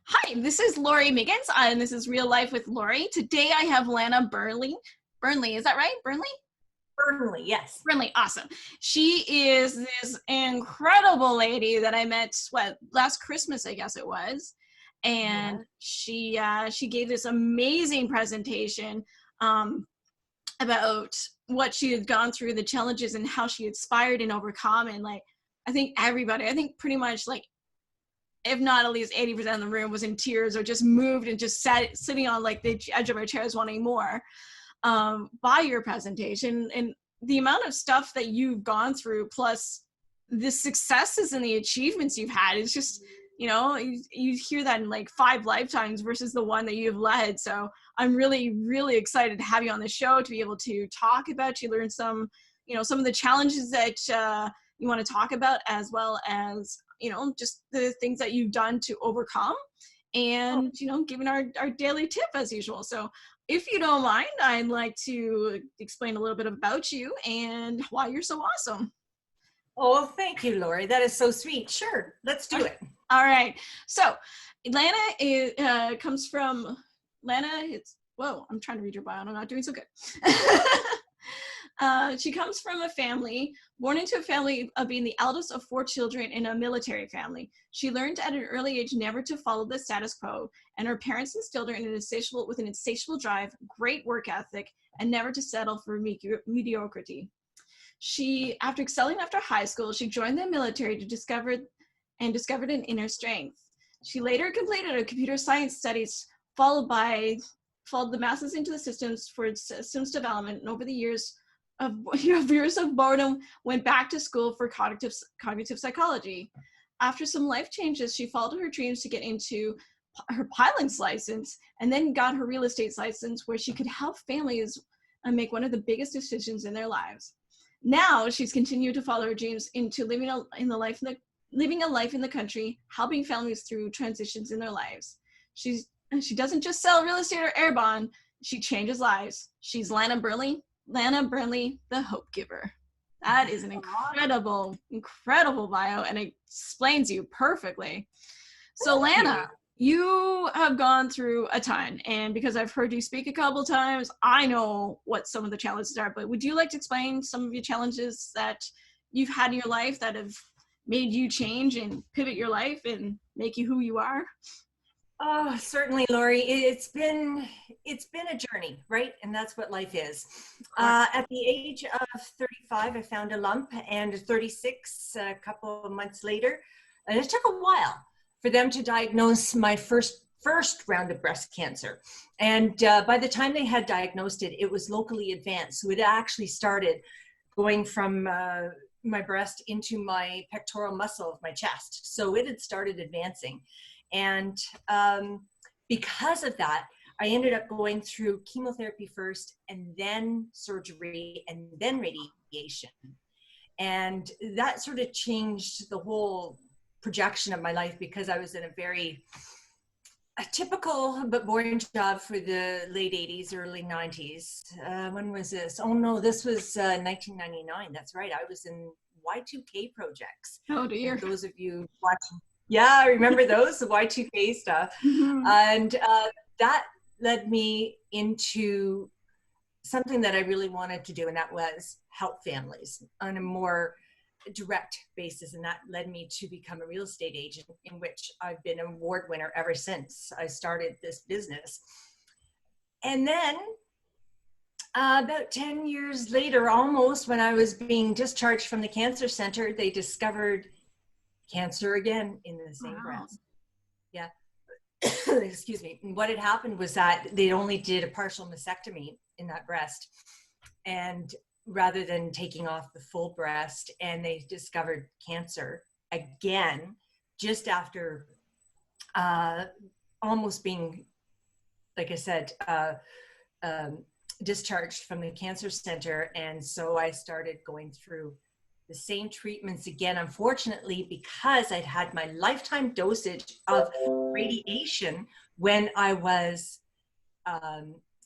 Hi, this is Laurie Miggins, and this is Real Life with Laurie. Today I have Lana Burnley. Burnley, is that right? Burnley? Burnley, yes. Burnley, awesome. She is this incredible lady that I met, last Christmas, I guess it was. And Yeah. she gave this amazing presentation um, about what she had gone through, the challenges, and how she inspired and overcome. And like, I think pretty much like if not at least 80% of the room was in tears or just moved and just sitting on like the edge of our chairs wanting more by your presentation and the amount of stuff that you've gone through, plus the successes and the achievements you've had. It's just, you hear that in like 5 lifetimes versus the one that you've led. So I'm really, really excited to have you on the show to be able to talk about you, learn some of the challenges that you want to talk about, as well as just the things that you've done to overcome, and giving our daily tip as usual. So if you don't mind, I'd like to explain a little bit about you and why you're so awesome. Oh, thank you, Laurie. That is so sweet. Sure, let's do it. All right. So Lana comes from Lana. Whoa, I'm trying to read your bio. I'm not doing so good. She comes from a family, born into a family of being the eldest of 4 children in a military family. She learned at an early age never to follow the status quo, and her parents instilled her with an insatiable drive, great work ethic, and never to settle for mediocrity. After excelling after high school, she joined the military to discovered an inner strength. She later completed her computer science studies, followed the master's into the systems development, and over the years of boredom, went back to school for cognitive psychology. After some life changes, she followed her dreams to get into her pilot's license, and then got her real estate license, where she could help families make one of the biggest decisions in their lives. Now she's continued to follow her dreams into living a life in the country, helping families through transitions in their lives. She doesn't just sell real estate or air bond, she changes lives. She's Lana Burnley, the Hope Giver. That is an incredible, incredible bio, and it explains you perfectly. So Lana, you have gone through a ton, and because I've heard you speak a couple times, I know what some of the challenges are, but would you like to explain some of your challenges that you've had in your life that have made you change and pivot your life and make you who you are? Oh, certainly, Laurie. It's been a journey, right? And that's what life is. At the age of 35, I found a lump, and 36, a couple of months later, and it took a while for them to diagnose my first round of breast cancer. And by the time they had diagnosed it, it was locally advanced. So it actually started going from my breast into my pectoral muscle of my chest. So it had started advancing. And because of that, I ended up going through chemotherapy first, and then surgery, and then radiation. And that sort of changed the whole projection of my life, because I was in a typical but boring job for the late 80s, early 90s. When was this? Oh no, this was 1999. That's right. I was in Y2K projects. Oh dear. For those of you watching. Yeah, I remember those, the Y2K stuff. Mm-hmm. And that led me into something that I really wanted to do, and that was help families on a more direct basis. And that led me to become a real estate agent, in which I've been an award winner ever since I started this business. And then about 10 years later, almost, when I was being discharged from the cancer center, they discovered cancer again in the same breast. Yeah. Excuse me. And what had happened was that they only did a partial mastectomy in that breast, and rather than taking off the full breast, and they discovered cancer again just after almost being, like I said, discharged from the cancer center. And so I started going through the same treatments again, unfortunately, because I'd had my lifetime dosage of radiation when I was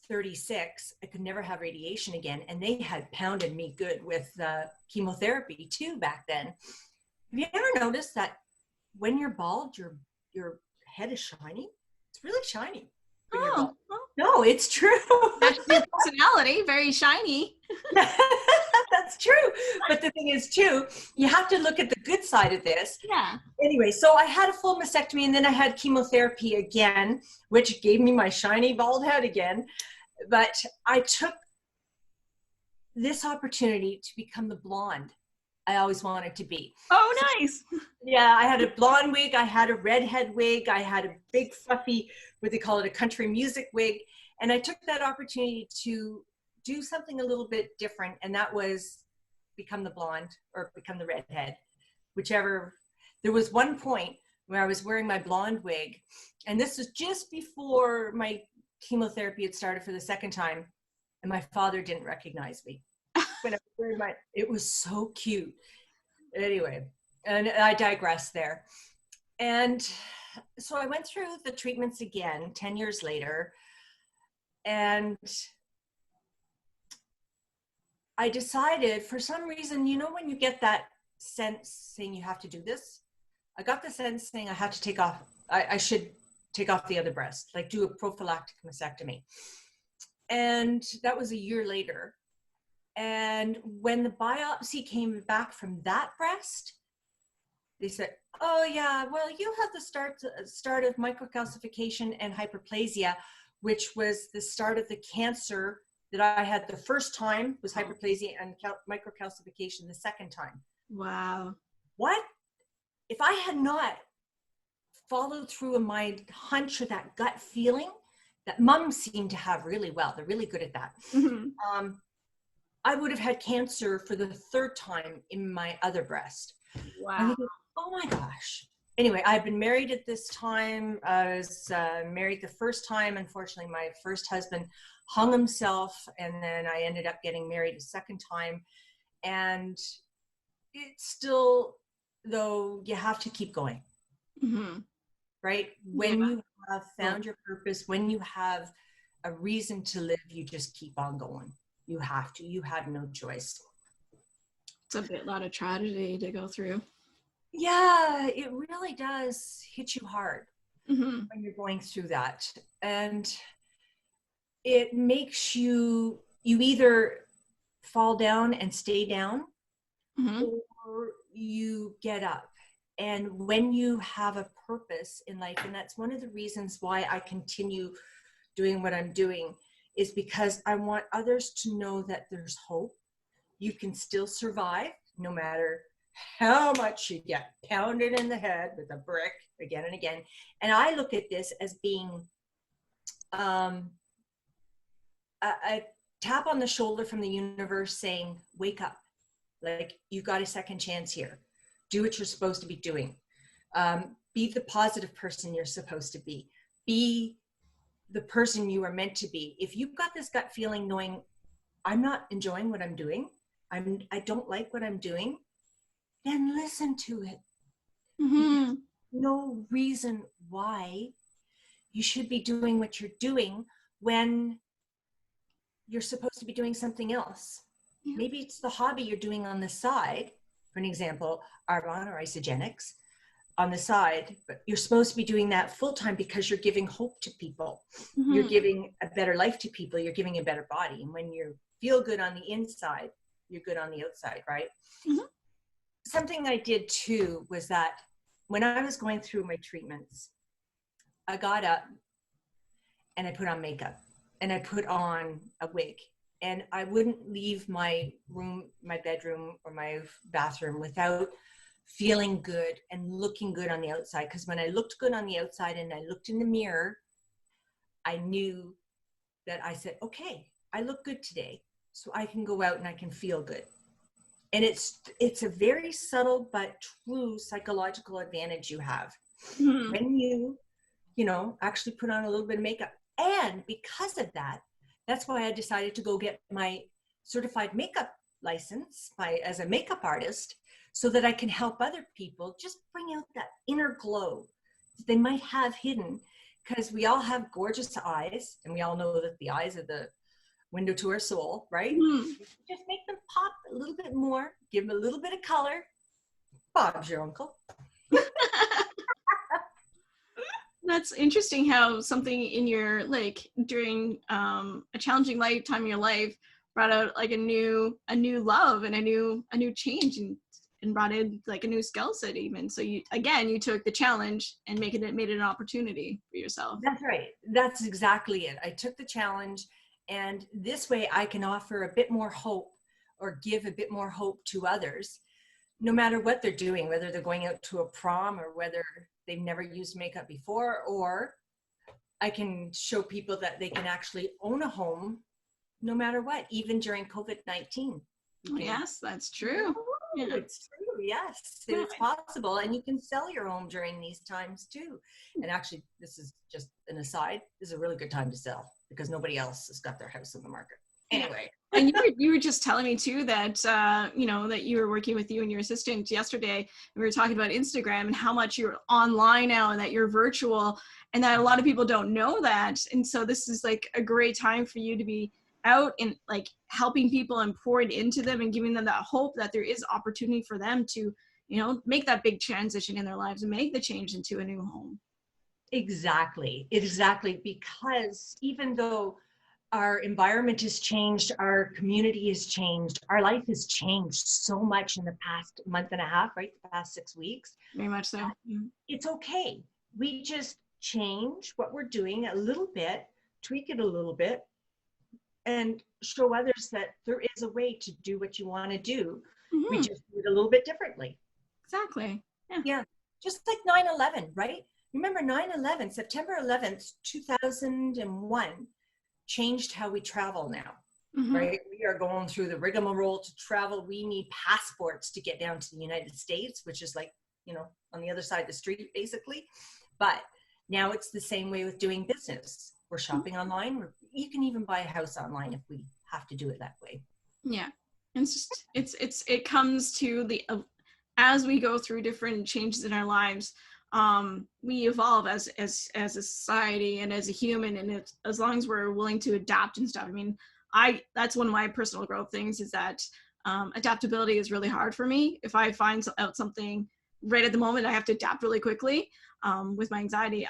36. I could never have radiation again, and they had pounded me good with chemotherapy too back then. Have you ever noticed that when you're bald, your head is shiny. It's really shiny. When you're Oh, bald. well, No, it's true. that's your personality, very shiny. That's true. But the thing is too, you have to look at the good side of this. Yeah. Anyway, so I had a full mastectomy, and then I had chemotherapy again, which gave me my shiny bald head again. But I took this opportunity to become the blonde I always wanted to be. Oh, nice. Yeah, I had a blonde wig, I had a redhead wig, I had a big fluffy, what they call it, a country music wig. And I took that opportunity to do something a little bit different, and that was become the blonde or become the redhead, whichever. There was one point where I was wearing my blonde wig, and this was just before my chemotherapy had started for the second time, and my father didn't recognize me. When I was wearing it was so cute. Anyway, and I digress there. And so I went through the treatments again 10 years later, and I decided, for some reason, you know, when you get that sense saying you have to do this, I got the sense saying I had to take off, I should take off the other breast, like do a prophylactic mastectomy. And that was a year later. And when the biopsy came back from that breast, they said, oh yeah, well, you have the start of microcalcification and hyperplasia, which was the start of the cancer that I had the first time was hyperplasia and microcalcification the second time. Wow. What? If I had not followed through in my hunch or that gut feeling that moms seem to have really well, they're really good at that. Mm-hmm. I would have had cancer for the third time in my other breast. Wow. Thinking, oh my gosh. Anyway, I've been married at this time. I was married the first time. Unfortunately, my first husband hung himself, and then I ended up getting married a second time. And it's still, though, you have to keep going. Mm-hmm. Right? When you have found your purpose, when you have a reason to live, you just keep on going. You have to. You have no choice. It's a lot of tragedy to go through. Yeah, it really does hit you hard Mm-hmm. when you're going through that. And it makes you either fall down and stay down, Mm-hmm. or you get up. And when you have a purpose in life, and that's one of the reasons why I continue doing what I'm doing, is because I want others to know that there's hope. You can still survive no matter how much you get pounded in the head with a brick again and again. And I look at this as being a tap on the shoulder from the universe saying, wake up. Like, you got a second chance here. Do what you're supposed to be doing. Be the positive person you're supposed to be. Be the person you are meant to be. If you've got this gut feeling knowing I'm not enjoying what I'm doing, I don't like what I'm doing, then listen to it. Mm-hmm. No reason why you should be doing what you're doing when you're supposed to be doing something else. Yeah. Maybe it's the hobby you're doing on the side, for an example, Arbonne or Isogenics on the side, but you're supposed to be doing that full time because you're giving hope to people. Mm-hmm. You're giving a better life to people. You're giving a better body. And when you feel good on the inside, you're good on the outside, right? Mm-hmm. Something I did too was that when I was going through my treatments, I got up and I put on makeup and I put on a wig, and I wouldn't leave my room, my bedroom or my bathroom without feeling good and looking good on the outside. Because when I looked good on the outside and I looked in the mirror, I knew that I said, okay, I look good today, so I can go out and I can feel good. And it's a very subtle but true psychological advantage you have. Mm-hmm. When you actually put on a little bit of makeup. And because of that, that's why I decided to go get my certified makeup license as a makeup artist, so that I can help other people just bring out that inner glow that they might have hidden, because we all have gorgeous eyes, and we all know that the eyes are the window to our soul, right? Mm. Just make them pop a little bit more, give them a little bit of color. Bob's your uncle. That's interesting how something in your, like, during a challenging time in your life brought out like a new love and a new change, and brought in like a new skill set even. So you took the challenge and made it an opportunity for yourself. That's right. That's exactly it. I took the challenge, and this way I can offer a bit more hope, or give a bit more hope to others, no matter what they're doing, whether they're going out to a prom or whether they've never used makeup before, or I can show people that they can actually own a home no matter what, even during COVID-19. Yes, that's true. Yeah. It's true. Yes, it's possible. And you can sell your home during these times too. And actually, this is just an aside. This is a really good time to sell because nobody else has got their house on the market. Anyway. And you were just telling me too that, that you were working with you and your assistant yesterday. And we were talking about Instagram and how much you're online now and that you're virtual, and that a lot of people don't know that. And so this is like a great time for you to be out and like helping people and pouring into them and giving them that hope that there is opportunity for them to, make that big transition in their lives and make the change into a new home. Exactly. Because even though our environment has changed, our community has changed, our life has changed so much in the past month and a half, right? The past 6 weeks. Very much so. It's okay. We just change what we're doing a little bit, tweak it a little bit, and show others that there is a way to do what you want to do. Mm-hmm. We just do it a little bit differently. Exactly. Yeah. Just like 9/11, right? Remember 9/11, September 11th, 2001, changed how we travel now, mm-hmm. right? We are going through the rigmarole to travel. We need passports to get down to the United States, which is like, on the other side of the street, basically. But now it's the same way with doing business. We're shopping mm-hmm. online. You can even buy a house online if we have to do it that way. Yeah. It comes to as we go through different changes in our lives, we evolve as a society and as a human, and as long as we're willing to adapt and stuff. I mean, that's one of my personal growth things is that adaptability is really hard for me. If I find out something right at the moment, I have to adapt really quickly. With my anxiety,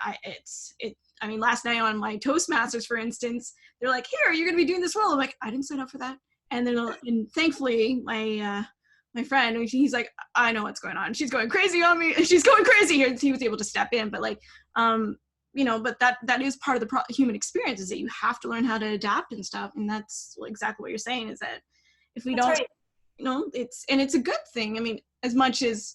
last night on my Toastmasters, for instance, they're like, "Here, you're going to be doing this role." I'm like, "I didn't sign up for that." And then, thankfully, my friend, he's like, "I know what's going on. She's going crazy on me. She's going crazy here." He was able to step in, but but that is part of the human experience, is that you have to learn how to adapt and stuff. And that's exactly what you're saying, is that if we don't, right. It's a good thing. I mean, as much as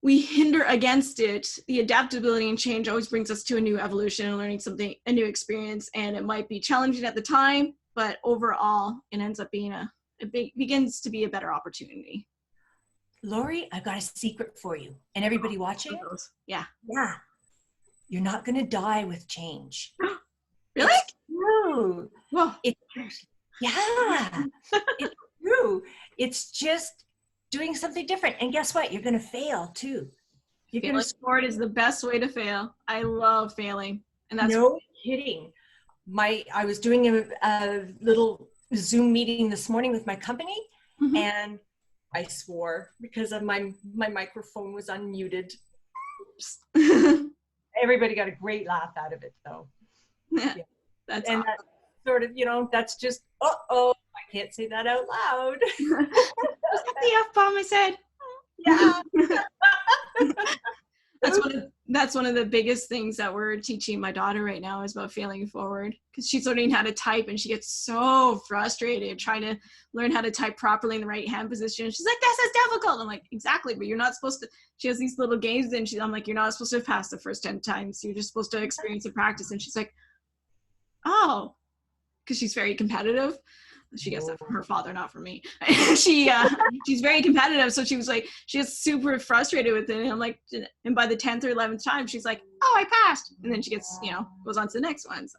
we hinder against it, the adaptability and change always brings us to a new evolution and learning something, a new experience. And it might be challenging at the time, but overall it ends up being begins to be a better opportunity. Laurie, I've got a secret for you and everybody watching. Yeah. You're not going to die with change. Really? It's true. Well, it's true. It's just doing something different. And guess what? You're going to fail too. Failing forward is the best way to fail. I love failing. And that's no kidding. I was doing a little Zoom meeting this morning with my company, mm-hmm. and I swore because of my microphone was unmuted. Everybody got a great laugh out of it though. Yeah. That's awesome. That's sort of, that's just, I can't say that out loud. Was that the F-bomb I said? Yeah. That's one of the biggest things that we're teaching my daughter right now, is about failing forward, because she's learning how to type and she gets so frustrated trying to learn how to type properly in the right hand position. She's like, "This is difficult." I'm like, "Exactly, but you're not supposed to." She has these little games and I'm like, "You're not supposed to pass the first 10 times. You're just supposed to experience and practice." And she's like, "Oh," because she's very competitive. She gets that from her father, not from me. She's very competitive, so she was like, she gets super frustrated with it. And I'm like, and by the 10th or 11th time, she's like, "Oh, I passed." And then she gets, goes on to the next one. So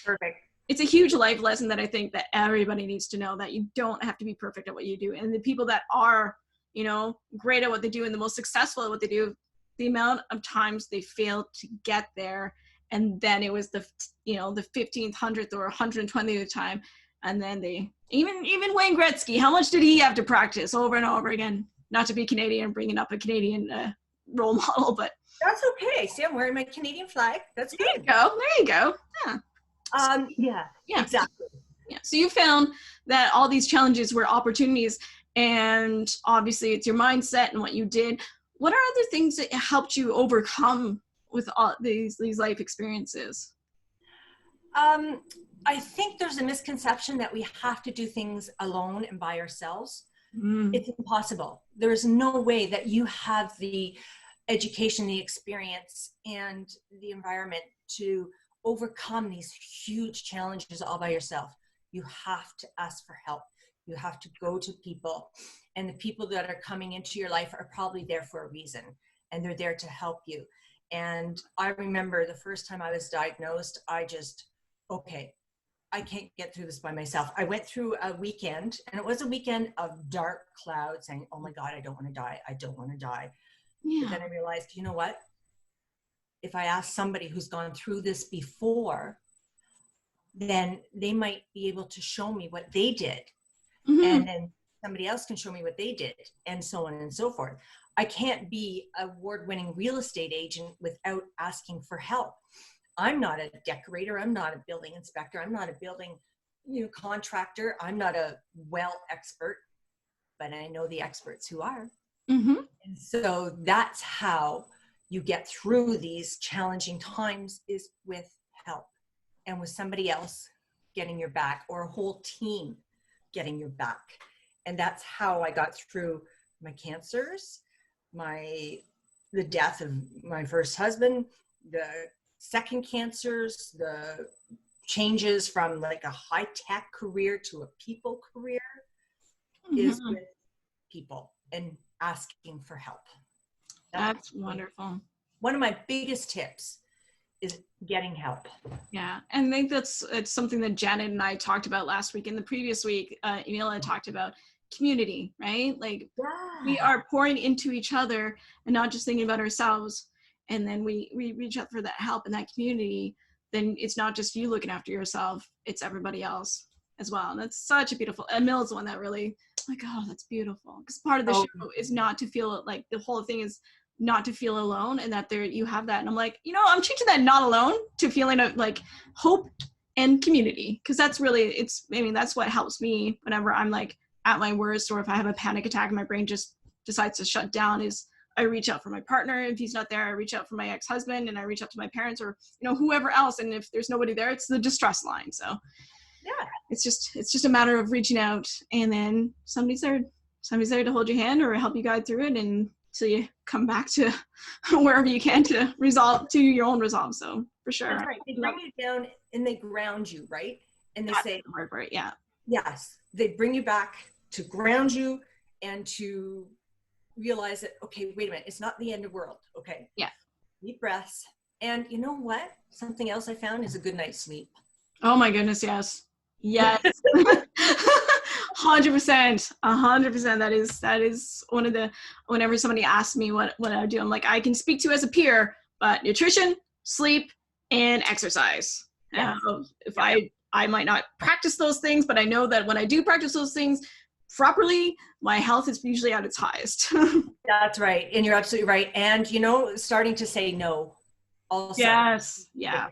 perfect. It's a huge life lesson that I think that everybody needs to know, that you don't have to be perfect at what you do. And the people that are, great at what they do and the most successful at what they do, the amount of times they failed to get there, and then it was the 15th, 100th, or 120th time. And then even Wayne Gretzky, how much did he have to practice over and over again? Not to be Canadian, bringing up a Canadian role model, but that's okay. See, I'm wearing my Canadian flag. That's good. There you go. Yeah. Yeah, exactly. Yeah. So you found that all these challenges were opportunities, and obviously it's your mindset and what you did. What are other things that helped you overcome with all these life experiences? I think there's a misconception that we have to do things alone and by ourselves. It's impossible. There is no way that you have the education, the experience, and the environment to overcome these huge challenges all by yourself. You have to ask for help. You have to go to people, and the people that are coming into your life are probably there for a reason, and they're there to help you. And I remember the first time I was diagnosed, okay, I can't get through this by myself. I went through a weekend, and it was a weekend of dark clouds saying, oh my God, I don't want to die. I don't want to die. Yeah. But then I realized, you know what? If I ask somebody who's gone through this before, then they might be able to show me what they did. And then somebody else can show me what they did, and so on and so forth. I can't be an award-winning real estate agent without asking for help. I'm not a decorator. I'm not a building inspector. I'm not a building contractor. I'm not a well expert, but I know the experts who are. And so that's how you get through these challenging times, is with help and with somebody else getting your back, or a whole team getting your back. And that's how I got through my cancers, the death of my first husband, the second cancers, the changes from like a high-tech career to a people career, is with people and asking for help. That's wonderful. One of my biggest tips is getting help. Yeah, and I think it's something that Janet and I talked about last week. In the previous week, Emila talked about community, right? Like we are pouring into each other and not just thinking about ourselves. And then we reach out for that help in that community. Then it's not just you looking after yourself, it's everybody else as well. And that's such a beautiful, Emil's the one that really, like, oh, that's beautiful. Because part of the show is not to feel like, the whole thing is not to feel alone, and that there you have that. And I'm like, I'm changing that not alone to feeling of like hope and community, because that's really, that's what helps me whenever I'm like at my worst, or if I have a panic attack and my brain just decides to shut down, is I reach out for my partner. If he's not there, I reach out for my ex-husband, and I reach out to my parents, or whoever else. And if there's nobody there, it's the distress line. So yeah, it's just a matter of reaching out, and then somebody's there to hold your hand or help you guide through it, and till you come back to wherever you can to your own resolve. So for sure. That's right. They bring you down and they ground you, right? And they say, the word for it, yeah. Yes. They bring you back to ground you and to realize that, okay, wait a minute, it's not the end of the world. Okay. Yeah. Deep breaths. And you know what? Something else I found is a good night's sleep. Oh my goodness, yes. Yes. 100%. 100%. That is one of the, whenever somebody asks me what I do, I'm like, I can speak to as a peer, but nutrition, sleep, and exercise. Yeah. If I might not practice those things, but I know that when I do practice those things properly, my health is usually at its highest. That's right. And you're absolutely right. And, starting to say no also. Yes. Yeah.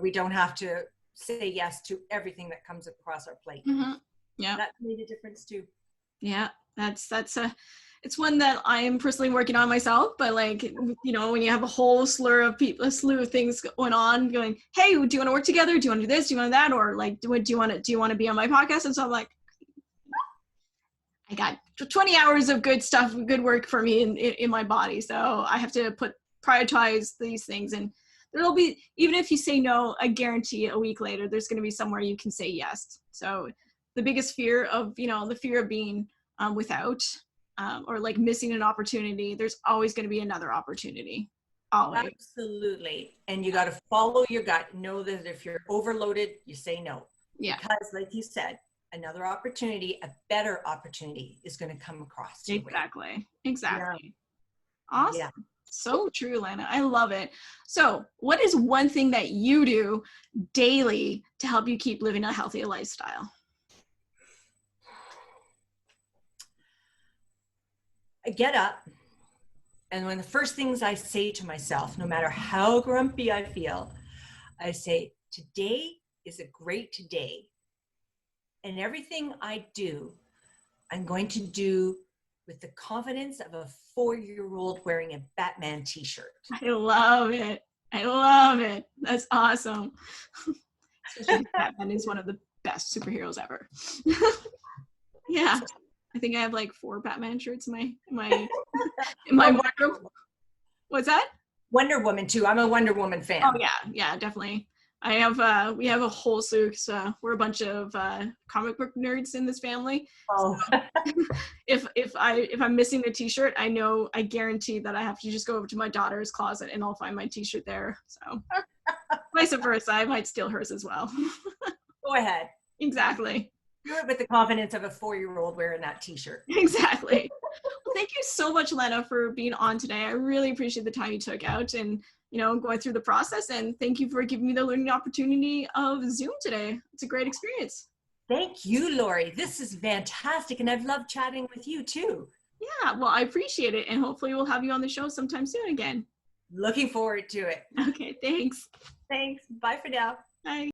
We don't have to say yes to everything that comes across our plate. Yeah. That made a difference too. Yeah. It's one that I am personally working on myself, but like, when you have a whole slew of things going on, going, hey, do you want to work together? Do you want to do this? Do you want that? Or like, do you want to be on my podcast? And so I'm like, I got 20 hours of good stuff, good work for me in my body. So I have to prioritize these things, and there'll be, even if you say no, I guarantee a week later, there's going to be somewhere you can say yes. So the biggest fear of, the fear of being without, or like missing an opportunity, there's always going to be another opportunity. Always. Absolutely. And you got to follow your gut. Know that if you're overloaded, you say no. Yeah. Because like you said, another opportunity, a better opportunity is going to come across. Exactly. Yeah. Awesome. Yeah. So true, Lana. I love it. So what is one thing that you do daily to help you keep living a healthy lifestyle? I get up And one of the first things I say to myself, no matter how grumpy I feel, I say, today is a great day. And everything I do, I'm going to do with the confidence of a 4-year-old wearing a Batman t-shirt. I love it. I love it. That's awesome. Especially because Batman is one of the best superheroes ever. Yeah. I think I have like 4 Batman shirts in my wardrobe. What's that? Wonder Woman too. I'm a Wonder Woman fan. Oh yeah, definitely. I have we have a whole suit. We're a bunch of comic book nerds in this family. Oh. So if I'm missing a t-shirt, I guarantee that I have to just go over to my daughter's closet and I'll find my t-shirt there. So vice versa, I might steal hers as well. Go ahead. Exactly. Do it with the confidence of a 4-year-old wearing that t-shirt. Exactly. Well, thank you so much, Lana, for being on today. I really appreciate the time you took out and, going through the process. And thank you for giving me the learning opportunity of Zoom today. It's a great experience. Thank you, Laurie. This is fantastic. And I've loved chatting with you too. Yeah, well, I appreciate it. And hopefully we'll have you on the show sometime soon again. Looking forward to it. Okay, thanks. Thanks. Bye for now. Bye.